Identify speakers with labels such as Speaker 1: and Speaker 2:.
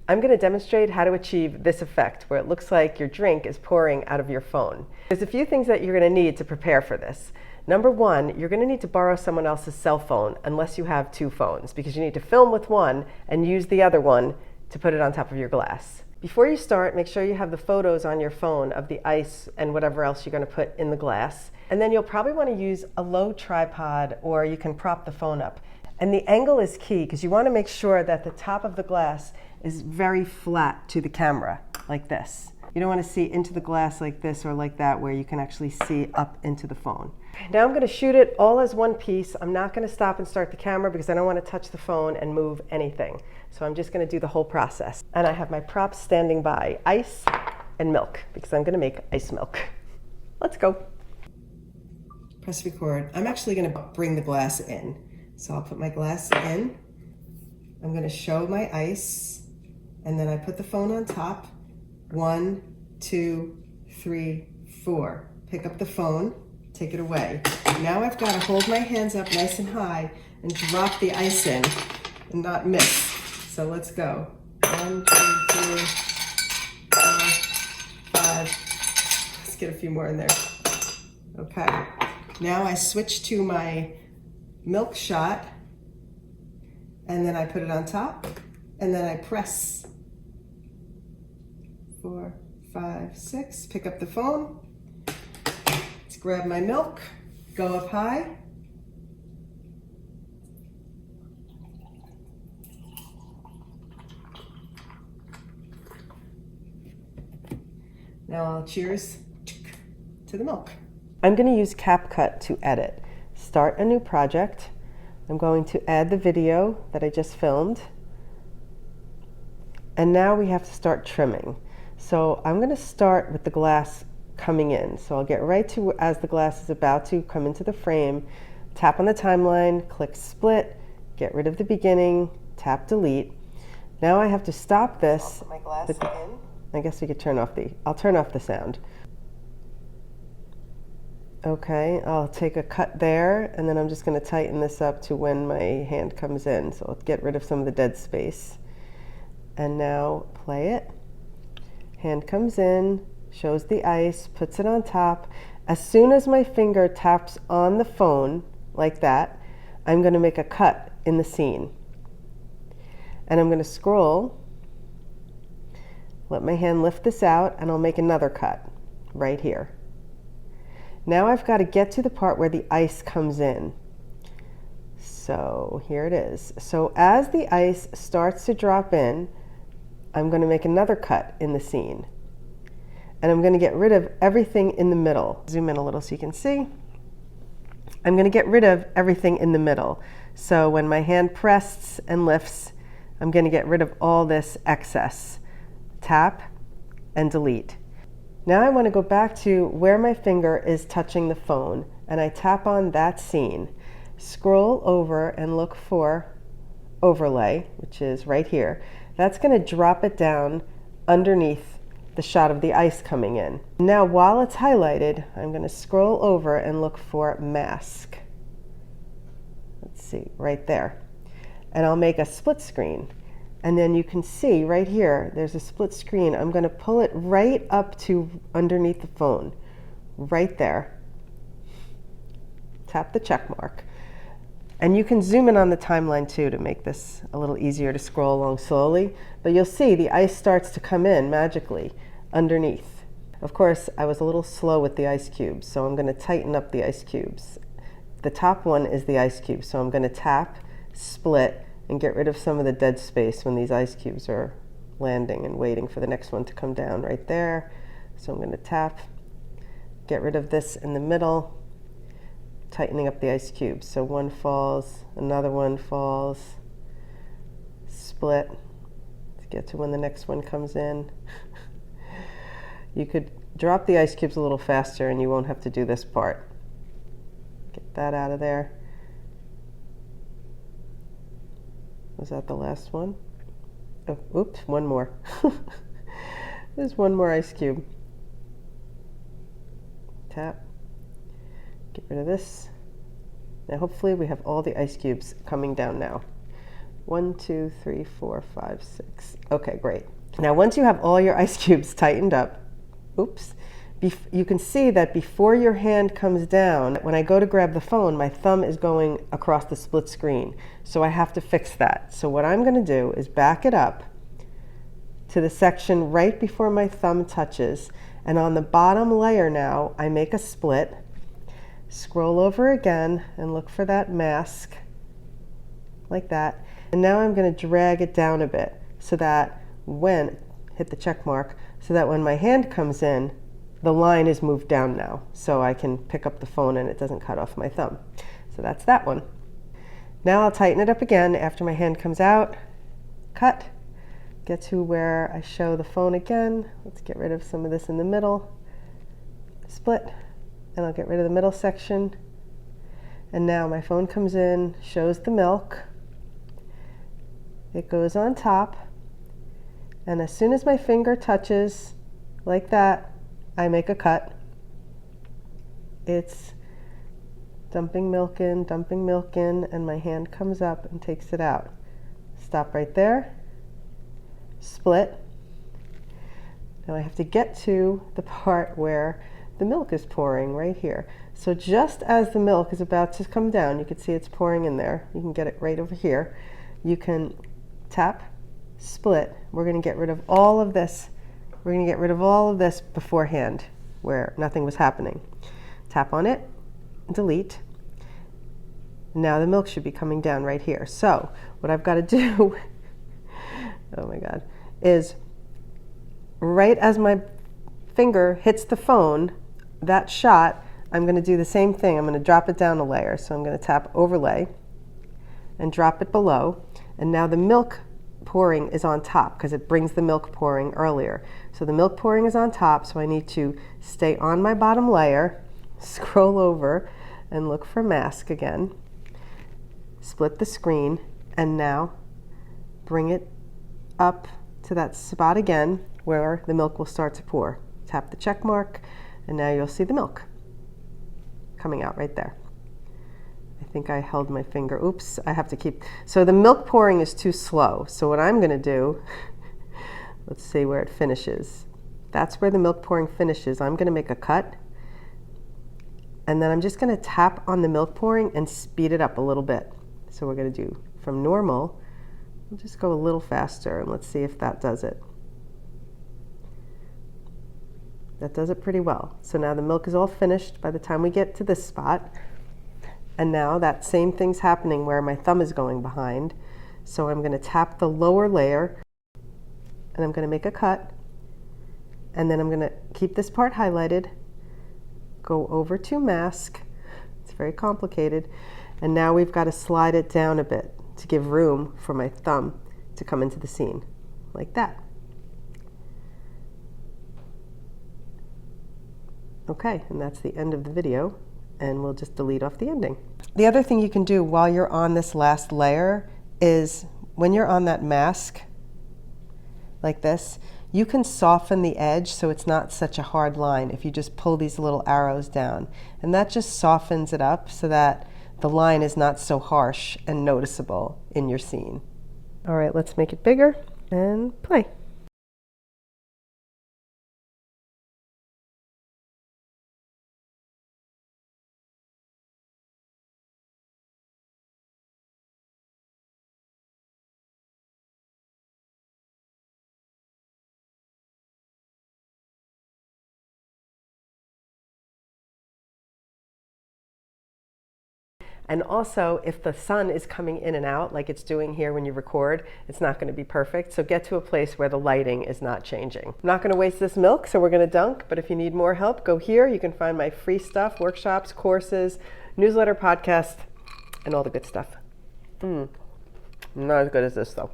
Speaker 1: I'm going to demonstrate how to achieve this effect where it looks like your drink is pouring out of your phone. There's a few things that you're going to need to prepare for this. Number one, you're going to need to borrow someone else's cell phone unless you have two phones, because you need to film with one and use the other one to put it on top of your glass. Before you start, make sure you have the photos on your phone of the ice and whatever else you're going to put in the glass. And then you'll probably want to use a low tripod, or you can prop the phone up. And the angle is key because you want to make sure that the top of the glass is very flat to the camera, like this. You don't want to see into the glass like this or like that, where you can actually see up into the phone. Now I'm going to shoot it all as one piece. I'm not going to stop and start the camera because I don't want to touch the phone and move anything. So I'm just going to do the whole process. And I have my props standing by, ice and milk, because I'm going to make ice milk. Let's go. Press record. I'm actually going to bring the glass in. So I'll put my glass in. I'm going to show my ice, and then I put the phone on top. 1, 2, 3, 4. Pick up the phone, take it away. Now I've got to hold my hands up nice and high and drop the ice in and not miss. So let's go. 1, 2, 3, 4, 5. Let's get a few more in there. Okay. Now I switch to my milk shot, and then I put it on top, and then I press. 4, 5, 6, pick up the phone. Let's grab my milk, go up high. Now I'll cheers to the milk. I'm going to use CapCut to edit. Start a new project. I'm going to add the video that I just filmed. And now we have to start trimming. So I'm going to start with the glass coming in. So I'll get right to as the glass is about to come into the frame, tap on the timeline, click split, get rid of the beginning, tap delete. Now I have to stop this. I'll put my glass in. I guess we could I'll turn off the sound. Okay, I'll take a cut there, and then I'm just going to tighten this up to when my hand comes in. So I'll get rid of some of the dead space. And now play it. Hand comes in, shows the ice, puts it on top. As soon as my finger taps on the phone, like that, I'm going to make a cut in the scene. And I'm going to scroll, let my hand lift this out, and I'll make another cut right here. Now I've got to get to the part where the ice comes in. So here it is. So as the ice starts to drop in, I'm going to make another cut in the scene. And I'm going to get rid of everything in the middle. Zoom in a little so you can see. I'm going to get rid of everything in the middle. So when my hand presses and lifts, I'm going to get rid of all this excess. Tap and delete. Now I want to go back to where my finger is touching the phone, and I tap on that scene. Scroll over and look for overlay, which is right here. That's going to drop it down underneath the shot of the ice coming in. Now while it's highlighted, I'm going to scroll over and look for mask. Let's see, right there. And I'll make a split screen. And then you can see right here, there's a split screen. I'm going to pull it right up to underneath the phone, right there. Tap the check mark. And you can zoom in on the timeline too to make this a little easier to scroll along slowly. But you'll see the ice starts to come in magically underneath. Of course, I was a little slow with the ice cubes, so I'm going to tighten up the ice cubes. The top one is the ice cube, so I'm going to tap, split, and get rid of some of the dead space when these ice cubes are landing and waiting for the next one to come down right there. So I'm going to tap, get rid of this in the middle, tightening up the ice cubes. So one falls, another one falls, split to get to when the next one comes in. You could drop the ice cubes a little faster and you won't have to do this part. Get that out of there. Was that the last one? Oh, oops, one more. There's one more ice cube. Tap. Get rid of this. Now hopefully we have all the ice cubes coming down now. 1, 2, 3, 4, 5, 6. Okay, great. Now once you have all your ice cubes tightened up, oops, you can see that before your hand comes down, when I go to grab the phone, my thumb is going across the split screen. So I have to fix that. So what I'm going to do is back it up to the section right before my thumb touches. And on the bottom layer now, I make a split, scroll over again and look for that mask, like that. And now I'm going to drag it down a bit so that hit the check mark, so that when my hand comes in, the line is moved down now, so I can pick up the phone and it doesn't cut off my thumb. So that's that one. Now I'll tighten it up again after my hand comes out, cut, get to where I show the phone again. Let's get rid of some of this in the middle, split, and I'll get rid of the middle section. And now my phone comes in, shows the milk. It goes on top, and as soon as my finger touches, like that, I make a cut. It's dumping milk in, and my hand comes up and takes it out. Stop right there, split. Now I have to get to the part where the milk is pouring right here. So just as the milk is about to come down, you can see it's pouring in there. You can get it right over here. You can tap, split. We're going to get rid of all of this. We're going to get rid of all of this beforehand where nothing was happening. Tap on it, delete. Now the milk should be coming down right here. So what I've got to do, oh my God, is right as my finger hits the phone, that shot, I'm going to do the same thing. I'm going to drop it down a layer. So I'm going to tap overlay and drop it below. And now the milk pouring is on top because it brings the milk pouring earlier. So the milk pouring is on top, so I need to stay on my bottom layer, scroll over and look for mask again, split the screen, and now bring it up to that spot again where the milk will start to pour. Tap the check mark, and now you'll see the milk coming out right there. I think I held my finger. Oops, I have to keep. So the milk pouring is too slow. So what I'm going to do, let's see where it finishes. That's where the milk pouring finishes. I'm going to make a cut. And then I'm just going to tap on the milk pouring and speed it up a little bit. So we're going to do from normal. We'll just go a little faster and let's see if that does it. That does it pretty well. So now the milk is all finished by the time we get to this spot. And now that same thing's happening where my thumb is going behind. So I'm going to tap the lower layer and I'm going to make a cut. And then I'm going to keep this part highlighted, go over to mask. It's very complicated. And now we've got to slide it down a bit to give room for my thumb to come into the scene, like that. Okay, and that's the end of the video. And we'll just delete off the ending. The other thing you can do while you're on this last layer is when you're on that mask, like this, you can soften the edge so it's not such a hard line if you just pull these little arrows down. And that just softens it up so that the line is not so harsh and noticeable in your scene. All right, let's make it bigger and play. And also, if the sun is coming in and out like it's doing here when you record, it's not going to be perfect. So get to a place where the lighting is not changing. I'm not going to waste this milk, so we're going to dunk. But if you need more help, go here. You can find my free stuff, workshops, courses, newsletter, podcast, and all the good stuff. Not as good as this, though.